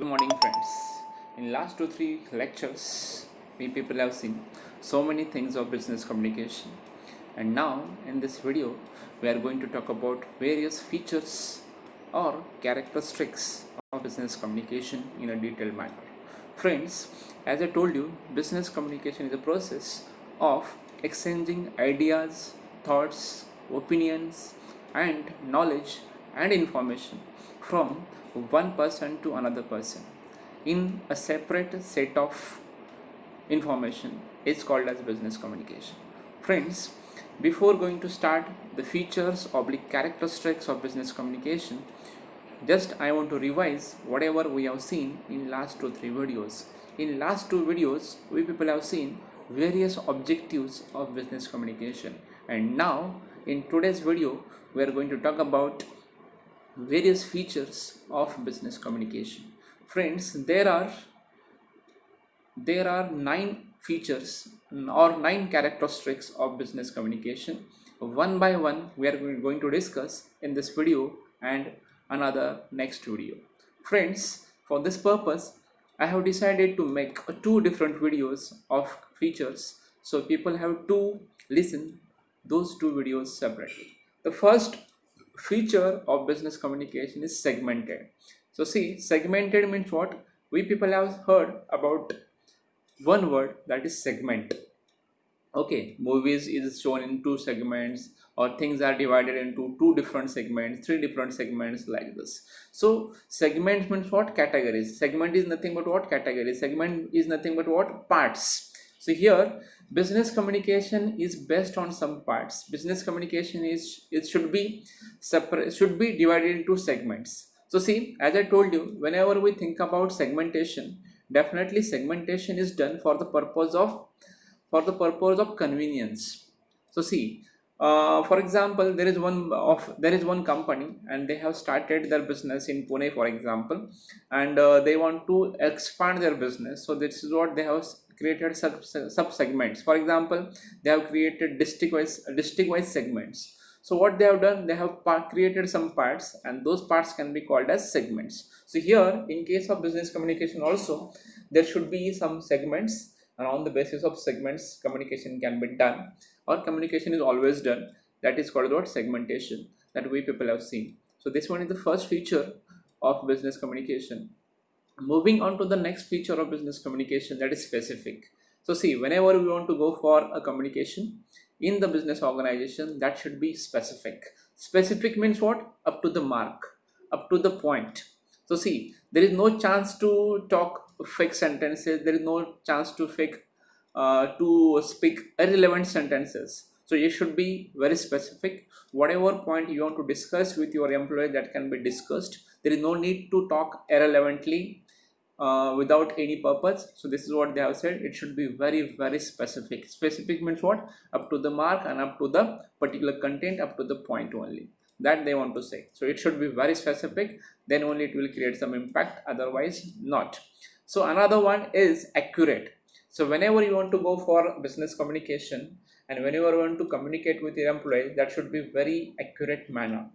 Good morning, friends. In last 2-3 lectures, we people have seen so many things of business communication, and now in this video, we are going to talk about various features or characteristics of business communication in a detailed manner. Friends, as I told you, business communication is a process of exchanging ideas, thoughts, opinions, and knowledge and information from one person to another person in a separate set of information is called as business communication. Friends, before going to start the features oblique characteristics of business communication, just I want to revise whatever we have seen in last 2-3 videos. In last 2 videos, we people have seen various objectives of business communication, and now in today's video we are going to talk about various features of business communication. Friends, there are 9 features or 9 characteristics of business communication. One by one we are going to discuss in this video and another next video. Friends, for this purpose I have decided to make 2 different videos of features, so people have to listen those 2 videos separately. The first feature of business communication is segmented. So see, segmented means what? We people have heard about one word, that is segment. Okay, movies is shown in 2 segments, or things are divided into 2 different segments, 3 different segments, like this. So segment means what? Categories. Segment is nothing but what? Categories. Segment is nothing but what? Parts. So here business communication is based on some parts. Business communication is, it should be separate, should be divided into segments. So see, as I told you, whenever we think about segmentation, definitely segmentation is done for the purpose of convenience. So see, for example, there is one company and they have started their business in Pune, for example, and they want to expand their business. So this is what they have created: sub segments. For example, they have created district wise segments. So what they have done, they have created some parts, and those parts can be called as segments. So here, in case of business communication also, there should be some segments, and on the basis of segments communication can be done, or communication is always done. That is called what? Segmentation, that we people have seen. So this one is the first feature of business communication. Moving on to the next feature of business communication, that is specific. So see, whenever we want to go for a communication in the business organization, that should be specific. Specific means what? Up to the mark, up to the point. So see, there is no chance to talk fake sentences, there is no chance to speak irrelevant sentences. So you should be very specific. Whatever point you want to discuss with your employee, that can be discussed. There is no need to talk irrelevantly without any purpose. So this is what they have said: it should be very specific. Specific means what? Up to the mark and up to the particular content, up to the point only, that they want to say. So it should be very specific, then only it will create some impact, otherwise not. So another one is accurate. So whenever you want to go for business communication and whenever you want to communicate with your employee, that should be very accurate manner.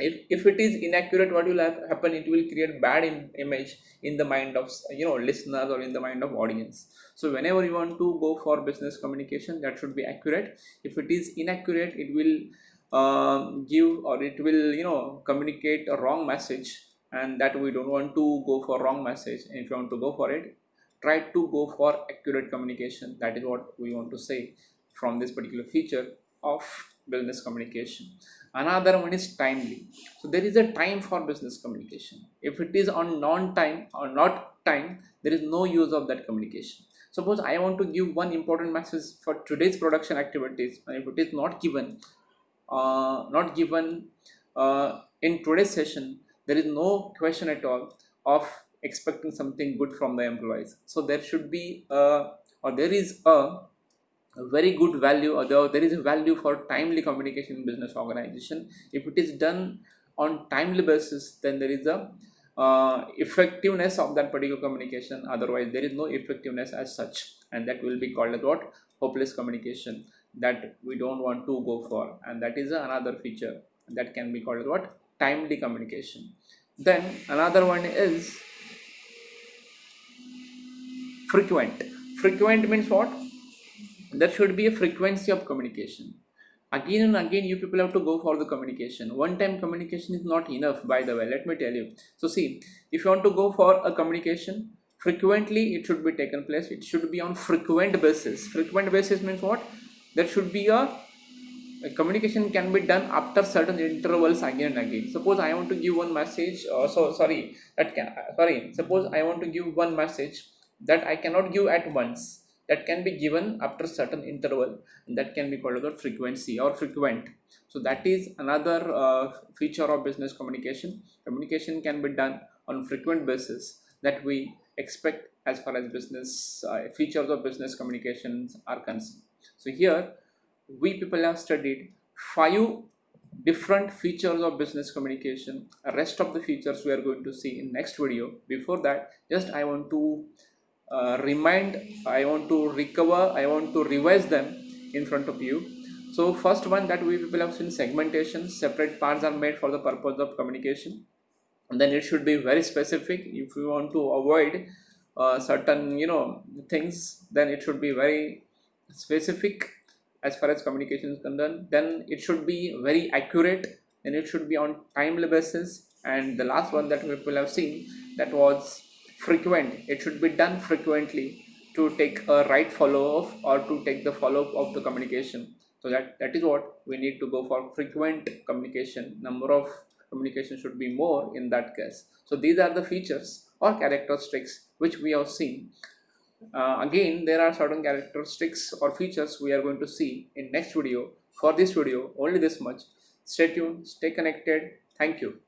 If it is inaccurate, what will happen? It will create bad image in the mind of listeners or in the mind of audience. So whenever you want to go for business communication, that should be accurate. If it is inaccurate, it will give, or it will communicate a wrong message, and that we don't want to go for wrong message. And if you want to go for it, try to go for accurate communication. That is what we want to say from this particular feature of business communication. Another one is timely. So there is a time for business communication. If it is on non-time or not time, there is no use of that communication. Suppose I want to give one important message for today's production activities, and if it is not given in today's session, there is no question at all of expecting something good from the employees. So there should be there is a very good value, or there is a value for timely communication in business organization. If it is done on timely basis, then there is a effectiveness of that particular communication. Otherwise there is no effectiveness as such, and that will be called as what? Hopeless communication, that we don't want to go for. And that is another feature that can be called as what? Timely communication. Then another one is Frequent. Frequent means what? There should be a frequency of communication. Again and again, you people have to go for the communication. One time communication is not enough, by the way, let me tell you. So see, if you want to go for a communication, frequently it should be taken place. It should be on frequent basis. Frequent basis means what? There should be a communication can be done after certain intervals again and again. Suppose I want to give one message, suppose I want to give one message that I cannot give at once, that can be given after certain interval, and that can be called as frequency or frequent. So that is another feature of business communication. Communication can be done on frequent basis that we expect as far as business features of business communications are concerned. So here we people have studied 5 different features of business communication. The rest of the features we are going to see in next video. Before that, just I want to I want to recover, I want to revise them in front of you. So first one that we people have seen, segmentation. Separate parts are made for the purpose of communication, and then it should be very specific. If you want to avoid certain things, then it should be very specific as far as communication is concerned. Then it should be very accurate, and it should be on timely basis. And the last one that people have seen, that was frequent. It should be done frequently to take a right follow-up or to take the follow-up of the communication. So that is what we need to go for, frequent communication. Number of communication should be more in that case. So these are the features or characteristics which we have seen. Again, there are certain characteristics or features we are going to see in next video. For this video, only this much. Stay tuned, stay connected. Thank you.